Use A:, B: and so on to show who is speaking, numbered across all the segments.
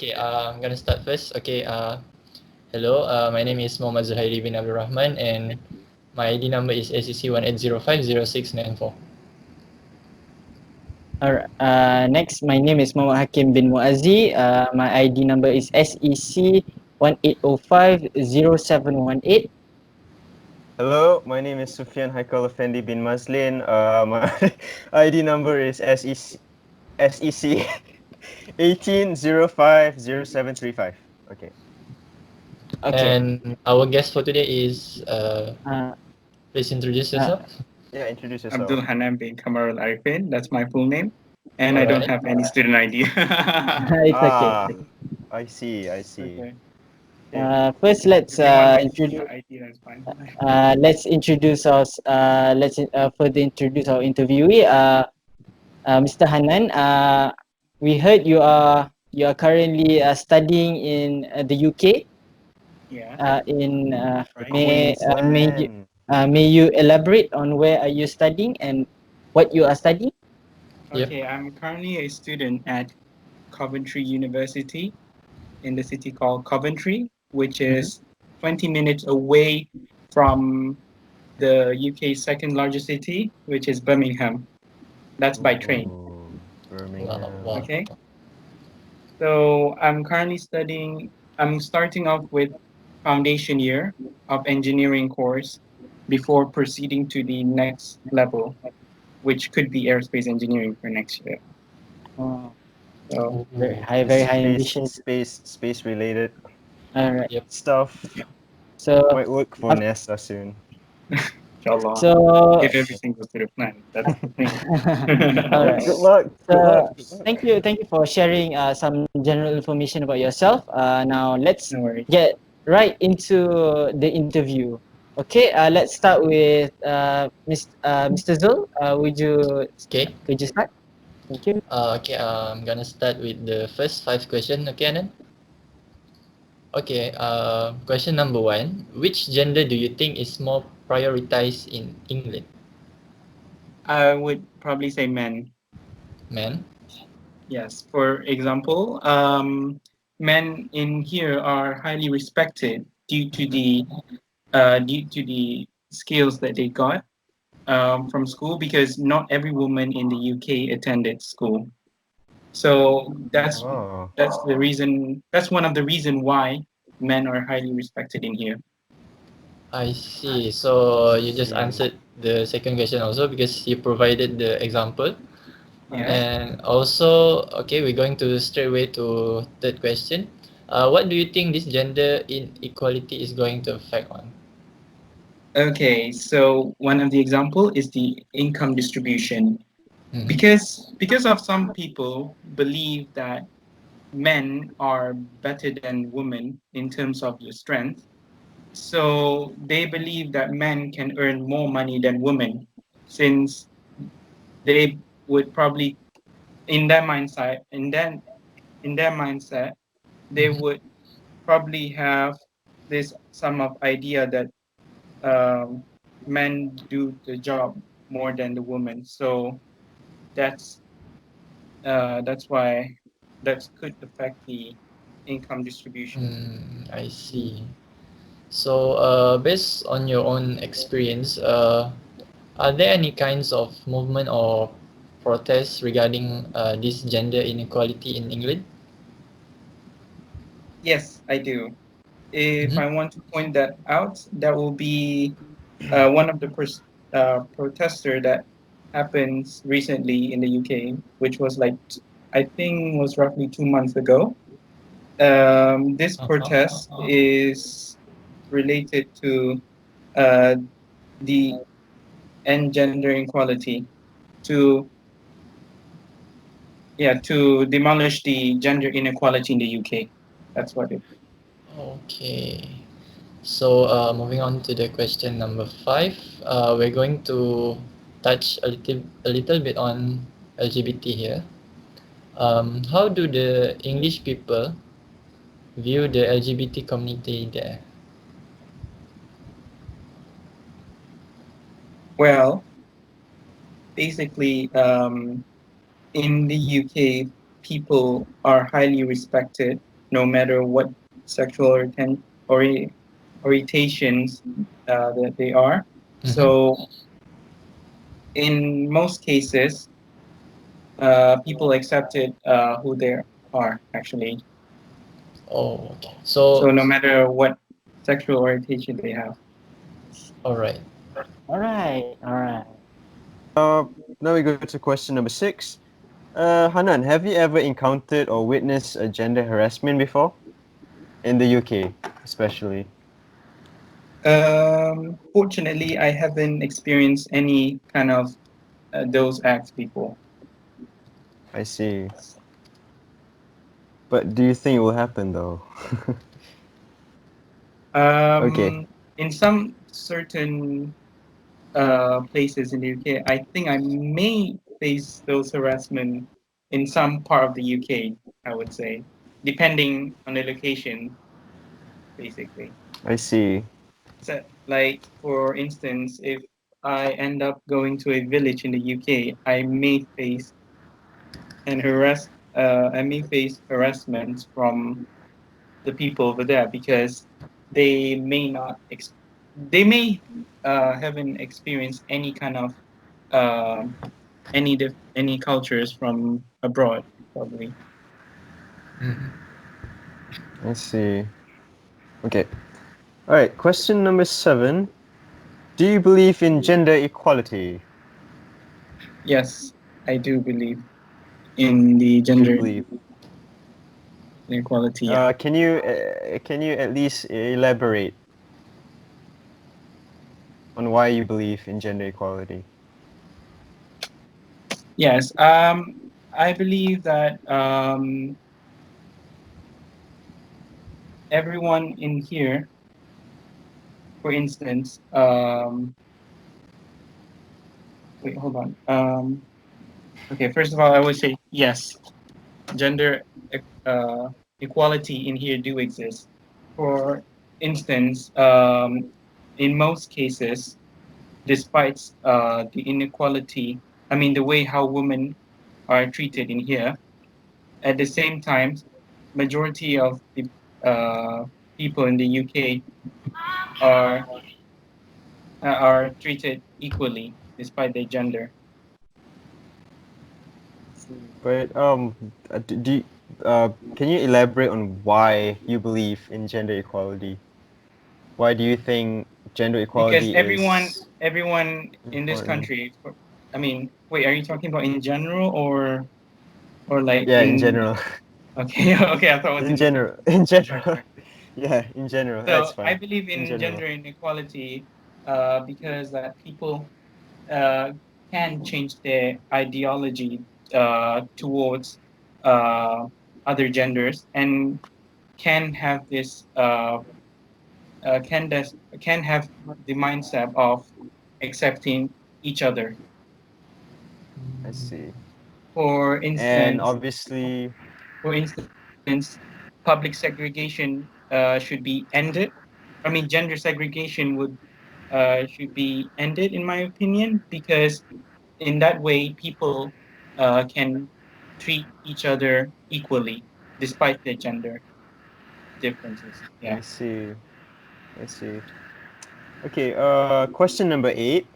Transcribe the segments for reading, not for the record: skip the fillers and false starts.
A: Okay, I'm gonna start first. Okay, hello, my name is Mohammad ZULHAIRIE bin Abdul Rahman, and my ID number is SEC 18050694.
B: Alright. Next, my name is Muhammad HAKEEM bin MUAZZI. My ID number is SEC 18050718.
C: Hello, my name is SUFYAN HEIKAL AFFANDEY bin MAZLEN. My ID number is SEC 18050735. Okay.
B: Okay.
A: And our guest for today is,
B: Uh,
A: please introduce
B: uh,
A: yourself.
C: Yeah, introduce yourself.
D: Abdul Hanan bin Kamarul Arifin. That's my full name. And I don't
A: Alright.
D: have any student ID.
B: it's okay.
C: Ah, I see.
D: Okay.
C: Okay.
B: First,
D: If you want my student ID, that's fine.
B: let's introduce our further introduce our interviewee. Mr. Hanan. We heard you are currently studying in the UK.
D: Yeah.
B: In
D: Right.
C: Queensland.
B: may you elaborate on where are you studying and what you are studying?
A: Yep.
D: Okay, I'm currently a student at Coventry University in the city called Coventry, which is 20 minutes away from the UK's second largest city, which is Birmingham. That's by train.
C: Ooh,
A: Wow,
C: Birmingham.
A: wow.
D: Okay. So I'm currently I'm starting off with foundation year of engineering course before proceeding to the next level, which could be aerospace engineering for next year.
B: Oh,
D: So
B: very high ambitions.
C: Space related
B: All right.
A: Yep.
C: stuff.
B: So,
C: Might work for
B: af-
C: NASA soon.
D: inshallah,
B: so
D: if everything goes to the plan, that's the thing.
B: all right.
C: Good luck.
B: So,
C: Good luck.
B: thank you for sharing some general information about yourself. Now let's
D: No worries.
B: get right into the interview. Okay. Let's start with Mr. Zul.
A: Okay.
B: Could you start? Thank you.
A: Okay, I'm gonna start with the first 5 questions. Okay, Anand? Okay, question number one. Which gender do you think is more prioritized in England?
D: I would probably say men.
A: Man?
D: Yes. For example, men in here are highly respected due to the skills that they got from school, because not every woman in the UK attended school. So
C: Oh.
D: that's the reason. That's one of the reason why men are highly respected in here.
A: I see. So you just
C: See.
A: answered the second question also because you provided the example.
D: Yeah.
A: And also, okay, we're going to straight away to third question. What do you think this gender inequality is going to affect on?
D: Okay. So one of the example is the income distribution,
A: Mhm.
D: because of some people believe that men are better than women in terms of the strength. So they believe that men can earn more money than women, since they would probably, in their mindset, they
A: Mhm.
D: would probably have this some of idea that men do the job more than the women. So that's that's why that could affect the income distribution.
A: I see. So, based on your own experience, are there any kinds of movement or protests regarding this gender inequality in England?
D: Yes, I do. If
A: Mhm.
D: I want to point that out, that will be one of the protester that happens recently in the UK, which was like I think was roughly 2 months ago. This
A: Uh-huh.
D: protest is related to uh, the end gender equality, to to demolish the gender inequality in the UK. That's what it.
A: Okay. So, moving on to the question number five, we're going to touch a little bit on LGBT here. How do the English people view the LGBT community there?
D: Well, basically, in the UK, people are highly respected no matter what sexual orientations that they are. So in most cases, people accepted who they are actually.
A: Oh, okay.
D: So
A: So,
D: no matter what sexual orientation they have.
A: all right.
B: All right. All right.
C: Now we go to question number 6. Hanan, have you ever encountered or witnessed a gender harassment before? In the UK, especially.
D: Fortunately, I haven't experienced any kind of those acts before.
C: I see. But do you think it will happen though? Okay.
D: In some certain places in the UK, I think I may face those harassment in some part of the UK, I would say, depending on the location, basically.
C: I see.
D: So, like, for instance, if I end up going to a village in the UK, I may face harassment from the people over there because they may not they may haven't experienced any kind of um any cultures from abroad probably.
C: I see. Okay. All right. Question number 7. Do you believe in gender equality?
D: Yes, I do believe in the
C: You do
D: gender
C: believe.
D: inequality. Yeah.
C: Can you at least elaborate on why you believe in gender equality?
D: Yes. I believe that everyone in here, for instance, wait, hold on. Okay, first of all, I would say yes, gender uh, equality in here do exist. For instance, in most cases, despite the inequality, I mean the way how women are treated in here, at the same time, majority of the people in the UK are treated equally despite their gender.
C: But do you, can you elaborate on why you believe in gender equality? Why do you think gender
D: Because
C: equality is
D: everyone in this
C: important?
D: country, I mean, wait, are you talking about in general or like
C: Yeah, in
D: in
C: general.
D: okay okay, I thought it was
C: In
D: in this
C: general. In general. Yeah, in general. That's
D: So I
C: fine.
D: believe
C: In
D: in
C: general.
D: gender inequality because that people can change their ideology towards uh, other genders and can have this can have the mindset of accepting each other.
C: I see.
D: For
C: And
D: instance,
C: obviously,
D: for instance, public segregation should be ended. I mean, gender segregation would should be ended, in my opinion, because in that way, people can treat each other equally despite their gender differences. Yeah.
C: I see. I see. Okay, question number 8.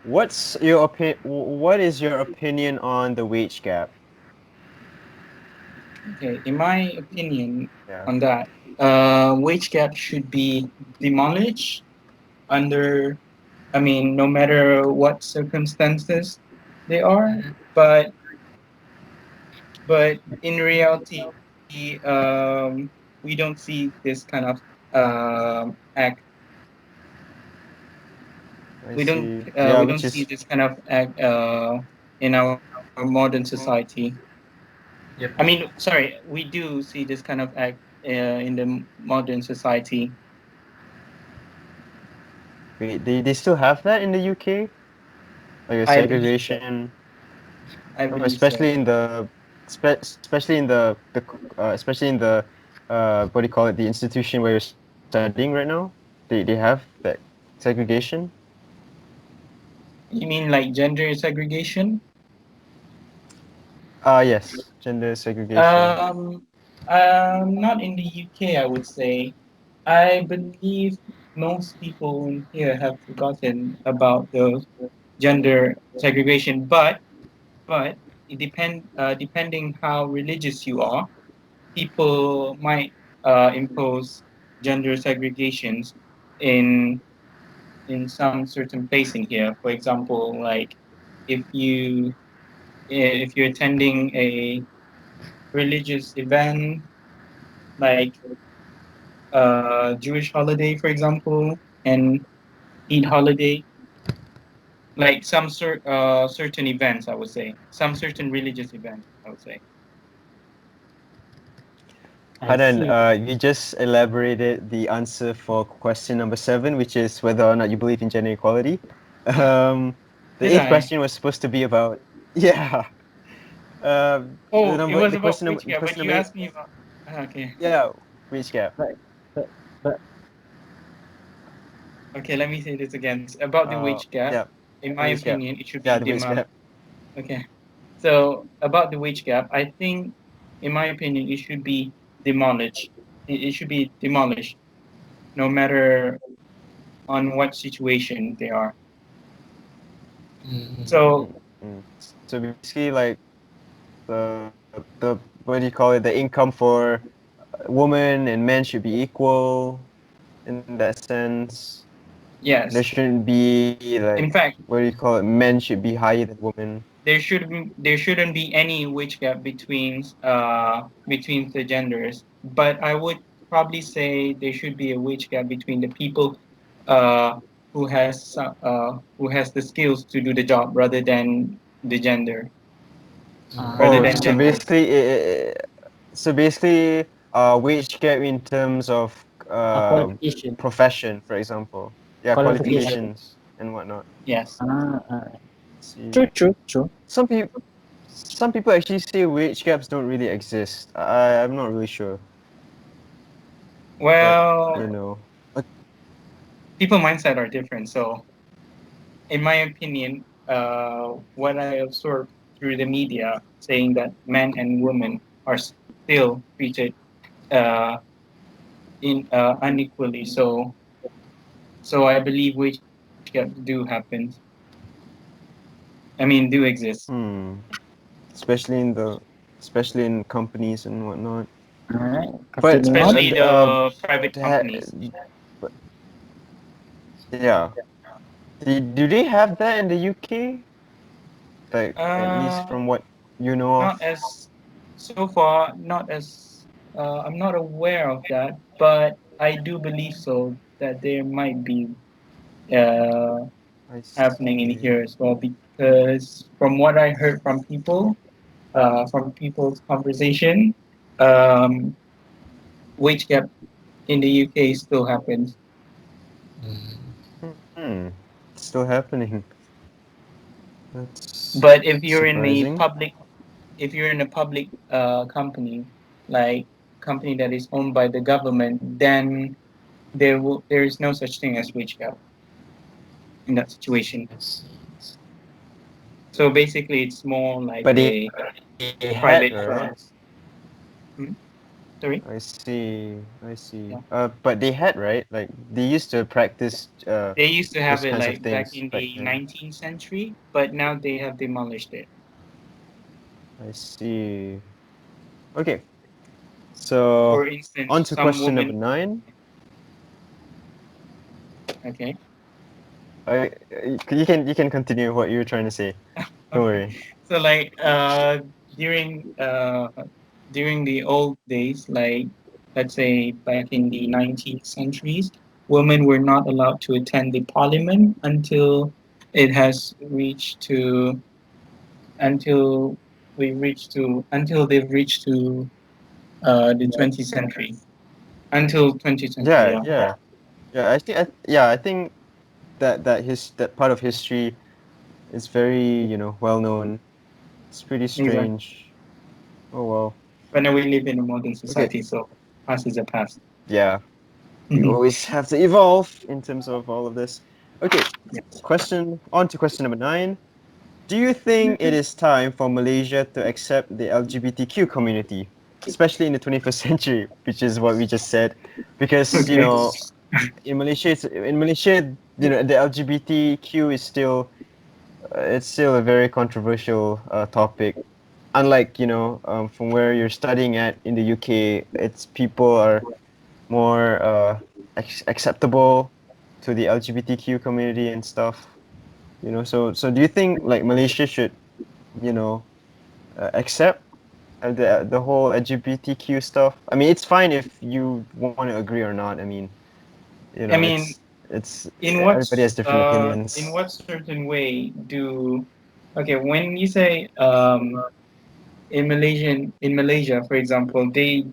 C: What is your opinion on the wage gap?
D: Okay. In my opinion
C: Yeah.
D: on that, wage gap should be demolished under, I mean, no matter what circumstances they are, but in reality, we don't see this kind of act.
C: I see. Yeah,
D: We don't
C: which
D: see
C: is
D: this kind of act in our modern society. I
A: Yep.
D: mean, sorry, we do see this kind of act in the modern society.
C: wait, they still have that in the UK? Like a
D: I believe so.
C: segregation,
D: I believe so.
C: especially in the especially in especially in the what do you call it, the institution where you're studying right now? They have that segregation?
D: You mean like gender segregation?
C: Yes, gender segregation.
D: Um, Not in the UK, I would say. I believe most people in here have forgotten about the gender segregation, but depending how religious you are, people might impose gender segregations in some certain place in here. For example, like if you if you're attending a religious event like Jewish holiday, for example, and Eid holiday, like some certain events, I would say, some certain religious events, I would say.
B: I
C: Hanan,
B: see.
C: you just elaborated the answer for question number 7, which is whether or not you believe in gender equality. Um, the
D: Did
C: eighth
D: I?
C: question was supposed to be about yeah.
D: Oh, it was
C: The
D: about
C: question
D: which
C: number
D: gap, but
C: question
D: you
C: number 8.
D: asked me about. Okay,
C: Yeah, which gap?
B: But but
D: okay. Let me say this again. About the wage gap,
C: Yeah,
D: in my
C: which gap?
D: opinion, it should be
C: Yeah, the which
D: demand.
C: gap.
D: Okay. So about the wage gap, I think, in my opinion, it should be demolished. It should be demolished, no matter on what situation they are.
A: Mm-hmm.
D: So
C: Mm. So basically, like the what do you call it? The income for women and men should be equal in that sense. There
D: yes,
C: shouldn't be like
D: in fact,
C: what do you call it? Men should be higher than women.
D: there shouldn't be any wage gap between the genders. But I would probably say there should be a wage gap between the people uh, who has the skills to do the job rather than the gender rather
C: Oh,
D: than
C: so
D: gender.
C: basically, wage gap in terms of
B: a qualification.
C: profession, for example. Yeah,
B: Qualification.
D: Yes,
C: qualifications and whatnot.
D: yes.
B: Alright.
C: See,
B: True.
C: some people actually say wage gaps don't really exist. I'm not really sure, but you
D: Well,
C: know,
D: people mindset are different. So, in my opinion, what I observed through the media saying that men and women are still treated uh, in unequally. So I believe wage gaps do happen. I mean, do exist.
C: especially in the especially in companies and whatnot.
B: Alright.
C: But
B: Continuing on.
D: Especially the private
C: that,
D: companies.
C: but yeah, do they have that in the UK? Like at least
D: Uh,
C: from what you know of.
D: not as so far, not as I'm not aware of that, but I do believe so that there might be uh,
C: I
D: happening in
C: see.
D: here as well. Because from what I heard from people's conversation, um, wage gap in the UK still happens.
C: Hmm. Still happening. That's
D: But if you're in a
C: surprising.
D: public if you're in a public company, like company that is owned by the government, then there is no such thing as wage gap in that situation.
A: I see.
D: So basically, it's more like
C: But
D: a
C: they had,
D: private
C: right?
D: firms. Hmm? Sorry.
C: I see.
D: Yeah.
C: But they had, right? Like they used to practice
D: They used to have
C: those
D: it
C: kinds of
D: like back
C: things
D: in
C: back
D: the
C: then.
D: 19th century, but now they have demolished it.
C: I see. Okay. So
D: For instance,
C: on to
D: some
C: question number
D: women.
C: 9.
D: Okay.
C: You can continue what you were trying to say. Don't
D: Okay.
C: worry.
D: So like during during the old days, like let's say back in the 19th centuries, women were not allowed to attend the parliament it has reached to until until they've reached to the 20th century. Until 20th century,
C: Yeah,
D: yeah.
C: yeah. I think that part of history is very, well known. It's pretty
D: Exactly.
C: strange. Oh well.
D: But now we live in a modern
C: Okay.
D: society, so past is a past.
C: Yeah. We always have to evolve in terms of all of this. Okay.
D: Yes.
C: On to question number 9. Do you think it is time for Malaysia to accept the LGBTQ community? especially in the 21st century, which is what we just said, because you
D: Okay.
C: know, in Malaysia, you know, the LGBTQ is still it's still a very controversial topic. Unlike, you know, from where you're studying at in the UK, it's people are more acceptable to the LGBTQ community and stuff. You know, so do you think like Malaysia should, you know, accept the whole LGBTQ stuff? I mean, it's fine if you want to agree or not. I mean, you
D: I
C: know,
D: mean,
C: it's
D: in
C: everybody has different
D: in
C: opinions.
D: what certain way do okay when you say in Malaysia, for example, they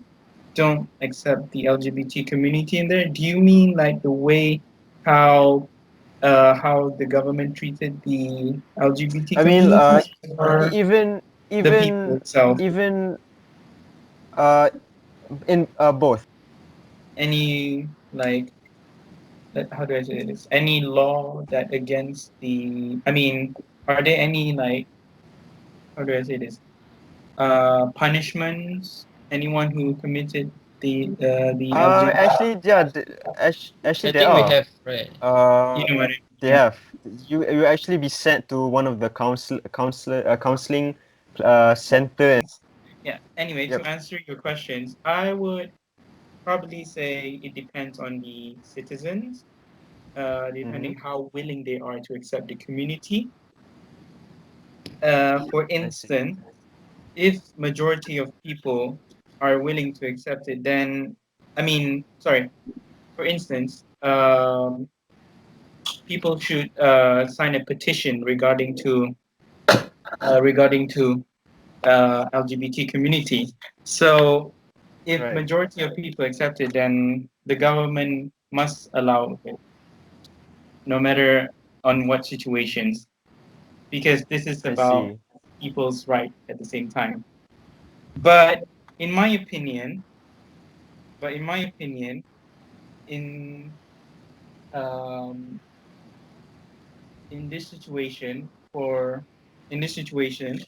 D: don't accept the LGBT community in there. Do you mean like the way how how the government treated the LGBT
C: I mean,
D: community or
C: even
D: the people
C: even
D: itself?
C: even uh in both.
D: Any like how do I say this? Any law that against the I mean, are there any like how do I say this? Punishments? Anyone who committed the LGBT?
C: Actually, yeah, actually
A: I
C: there
A: think we
C: are.
A: have, right?
D: You know what I mean?
C: They
D: Yeah.
C: have. You actually be sent to one of the counseling center.
D: Yeah. Anyway, to
C: Yep.
D: answer your questions, I would probably say it depends on the citizens,
C: Mm-hmm.
D: depending how willing they are to accept the community. For
C: I see.
D: instance, if majority of people are willing to accept it, then I mean, sorry. For instance, people should sign a petition regarding to LGBT community. So if
C: Right.
D: majority of people accept it, then the government must allow it, no matter on what situations, because this is
C: I
D: about
C: see.
D: people's right at the same time. But in my opinion, but in my opinion, in um, in this situation, for in this situation,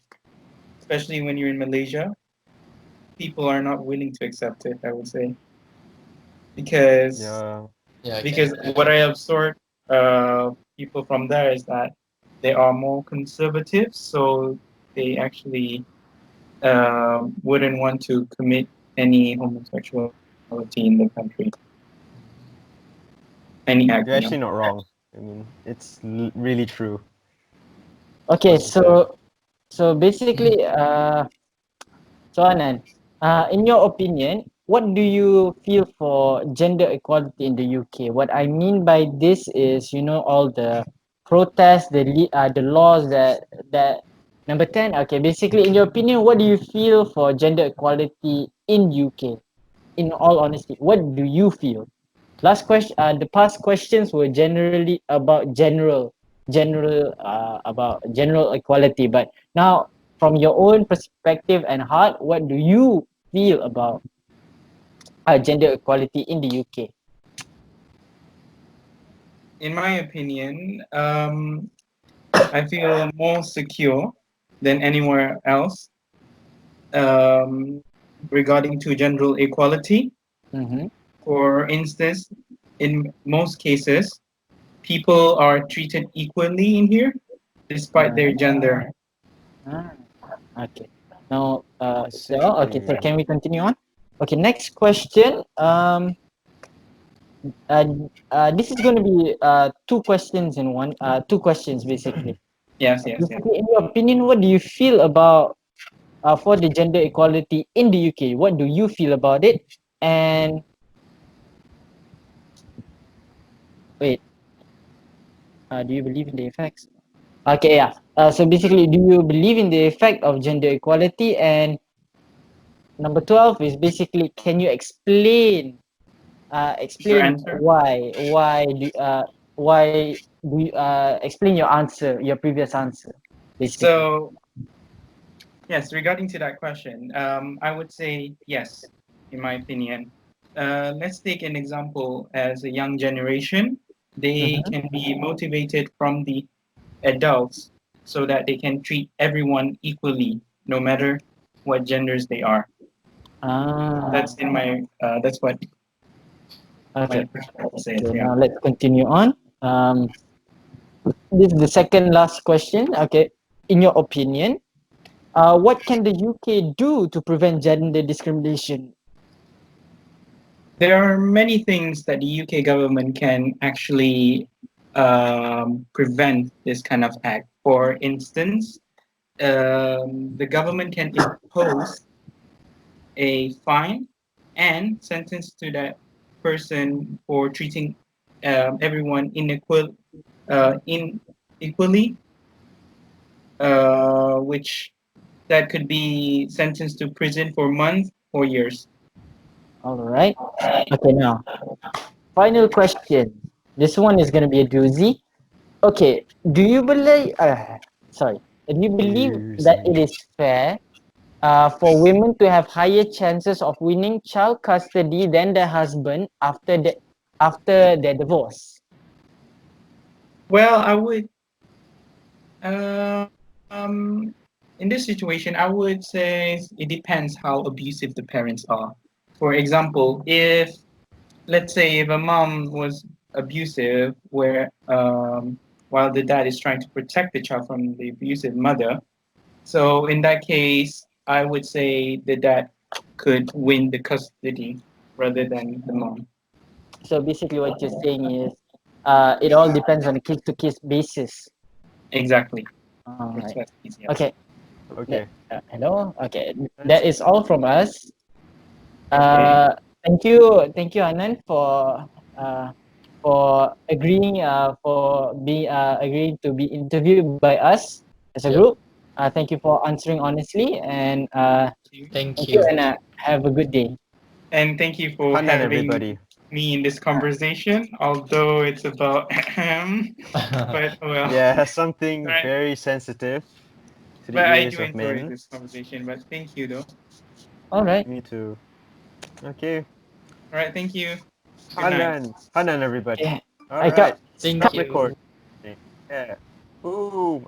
D: especially when you're in Malaysia, people are not willing to accept it. I would say because
C: Yeah.
A: Yeah, I can
D: because
A: agree.
D: what I observed people from there is that they are more conservative, so they actually wouldn't want to commit any homosexuality in the country, any act,
C: You're actually not wrong. I mean, it's really true
B: Okay,
C: what you said.
B: so basically, so Anand, in your opinion, what do you feel for gender equality in the UK? What I mean by this is, you know, all the protests, the laws that number 10. Okay, basically, in your opinion, what do you feel for gender equality in UK? In all honesty, what do you feel? Last question. The past questions were generally about about general equality. But now, from your own perspective and heart, what do you feel about gender equality in the UK?
D: In my opinion, I feel more secure than anywhere else regarding to gender equality.
B: Mm-hmm.
D: For instance, in most cases, people are treated equally in here, despite their gender.
B: Ah, okay. Now,
C: That's
B: okay. So
C: interesting.
B: can we continue on? Okay. Next question. This is going to be two questions in one. Two questions basically.
D: Yes, yes, yes.
B: Basically, in your opinion, what do you feel about for the gender equality in the UK? What do you feel about it? And wait, do you believe in the effects? Okay, yeah. So basically, do you believe in the effect of gender equality? And number 12 is basically, can you
D: Your
B: explain
D: answer?
B: why do you, explain your answer, your previous answer, basically.
D: So, yes, regarding to that question, I would say yes, in my opinion. Let's take an example as a young generation. They
B: Mm-hmm.
D: can be motivated from the adults so that they can treat everyone equally, no matter what genders they are. That's in my that's what
B: Okay.
D: my perspective says.
B: So
D: Yeah.
B: now let's continue on. This is the second last question. Okay. In your opinion, what can the UK do to prevent gender discrimination?
D: There are many things that the UK government can actually prevent this kind of act. For instance, the government can impose a fine and sentence to that person for treating everyone equally, which that could be sentenced to prison for months or years.
B: All right. Okay, now, final question. This one is going to be a doozy. Okay, do you believe, sorry, do you believe that it is fair for women to have higher chances of winning child custody than their husband after their divorce?
D: Well, I would in this situation, I would say it depends how abusive the parents are. For example, if let's say if a mom was abusive, where while the dad is trying to protect the child from the abusive mother, so in that case, I would say the dad could win the custody rather than the mom.
B: So basically, what you're saying is, it all depends on a case-to-case basis.
D: Exactly.
B: All right.
D: That's easier.
B: Okay.
C: Okay.
B: Hello. Okay. That is all from us. Thank you, Anand, for agreeing agreeing to be interviewed by us as a
A: Yep.
B: group. Thank you for answering honestly, and
A: Thank
B: thank you,
A: you.
B: and have a good day.
D: And thank you for
C: Hanan,
D: having
C: everybody.
D: me in this conversation, although it's about but well,
C: Yeah, something
D: right.
C: very sensitive to the
D: But I
C: ears
D: do
C: of
D: enjoy
C: men.
D: this conversation. But thank you, though.
B: All right.
C: Me too. Okay.
D: All right, thank you. Good night.
C: Hanan, everybody.
B: Okay.
C: All
B: Haikal.
C: right.
A: Thank
C: Stop
A: you.
C: recording. Yeah. Ooh,